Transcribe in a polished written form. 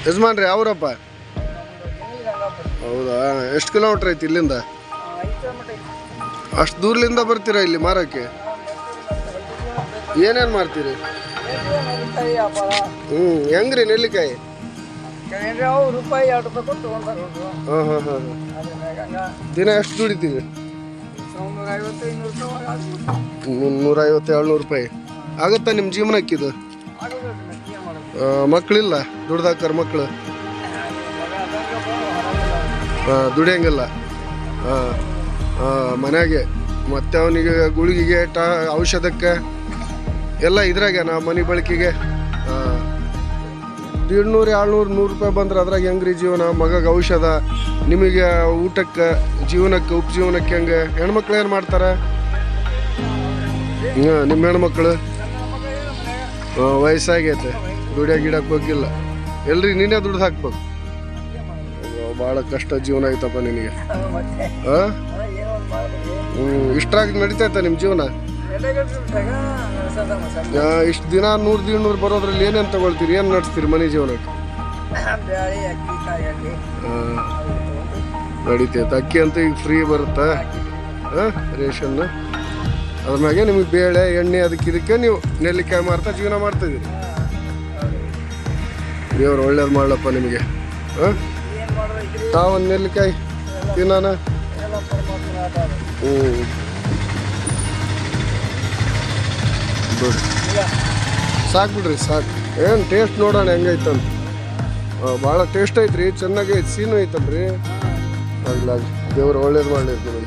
ಯಜಮಾನ್ರಿ ಯಾವ್ರಪ್ಪ? ಹೌದಾ, ಎಷ್ಟು ಕಿಲೋಮೀಟ್ರ್ ಐತಿ ಇಲ್ಲಿಂದ? ಅಷ್ಟು ದೂರಲಿಂದ ಬರ್ತೀರಾ ಇಲ್ಲಿ ಮಾರಕ್ಕೆ? ಏನೇನು ಮಾರ್ತೀರಿ? ಹೆಂಗ್ರಿ ನೆಲ್ಲಿಕಾಯಿ? ಹಾಂ ಹಾಂ ಹಾಂ. ದಿನ ಎಷ್ಟು ದುಡಿತೀರಿ? 150-200 ರೂಪಾಯಿ ಆಗುತ್ತಾ ನಿಮ್ಮ ಜೀವನಕ್ಕಿದು? ಮಕ್ಕಳಿಲ್ಲ ದುಡ್ದಾಕರ್ ಮಕ್ಕಳು? ದುಡಿಯಂಗಿಲ್ಲ. ಮನೆಯಾಗೆ ಮತ್ತೆ ಅವನಿಗೆ ಗುಳಿಗೆಗೆ ಔಷಧಕ್ಕೆ ಎಲ್ಲ ಇದ್ರಾಗೆ ನಾ ಮನೆ ಬಳಕೆಗೆ 150-200-100 ರೂಪಾಯಿ ಬಂದ್ರೆ ಅದ್ರಾಗ ಹೆಂಗ್ರಿ ಜೀವನ? ಮಗಗೆ ಔಷಧ, ನಿಮಗೆ ಊಟಕ್ಕೆ, ಜೀವನಕ್ಕೆ, ಉಪಜೀವನಕ್ಕೆ ಹೆಂಗೆ? ಹೆಣ್ಮಕ್ಳು ಏನು ಮಾಡ್ತಾರೆ? ನಿಮ್ಮ ಹೆಣ್ಮಕ್ಳು ವಯಸ್ಸಾಗೈತೆ, ದುಡಿಯಾಗಿಡಕ್ಕೆ ಹೋಗಿಲ್ಲ. ಎಲ್ರಿ ನೀನೇ ದುಡ್ದು ಹಾಕ್ಬೇಕು. ಭಾಳ ಕಷ್ಟ ಜೀವನ ಐತಪ್ಪ ನಿನಗೆ. ಇಷ್ಟ್ರಾಗ ನಡೀತೈತ ನಿಮ್ಮ ಜೀವನ? ಇಷ್ಟು ದಿನ 100-200 ಬರೋದ್ರಲ್ಲಿ ಏನೇನು ತಗೊಳ್ತೀರಿ? ಏನು ನಡೆಸ್ತೀರಿ ಮನೆ ಜೀವನಕ್ಕೆ? ನಡೀತೈತೆ. ಅಕ್ಕಿ ಅಂತೂ ಈಗ ಫ್ರೀ ಬರುತ್ತಾ ರೇಷನ್? ಅದ್ರ ಮ್ಯಾಗೆ ನಿಮಗೆ ಬೇಳೆ ಎಣ್ಣೆ ಇದಕ್ಕೆ ನೀವು ನೆಲ್ಲಿಕಾಯಿ ಮಾರ್ತಾ ಜೀವನ ಮಾಡ್ತಾಯಿದ್ದೀರಿ. ದೇವ್ರು ಒಳ್ಳೇದು ಮಾಡ್ಲಪ್ಪ ನಿಮಗೆ. ತಾವೊಂದು ನೆಲ್ಲಿಕಾಯಿ ತಿನ್ನಾನ? ಬಿಡ್ರಿ, ಸಾಕು ಬಿಡ್ರಿ, ಸಾಕು. ಏನು ಟೇಸ್ಟ್ ನೋಡೋಣ ಹೆಂಗೈತಂತ. ಭಾಳ ಟೇಸ್ಟ್ ಐತ್ರಿ, ಚೆನ್ನಾಗೈತೆ, ಸೀನು ಐತಲ್ರಿ. ಆಗ್ಲಾಗ ದೇವ್ರು ಒಳ್ಳೇದು ಮಾಡಲಿ ನಿಮಗೆ.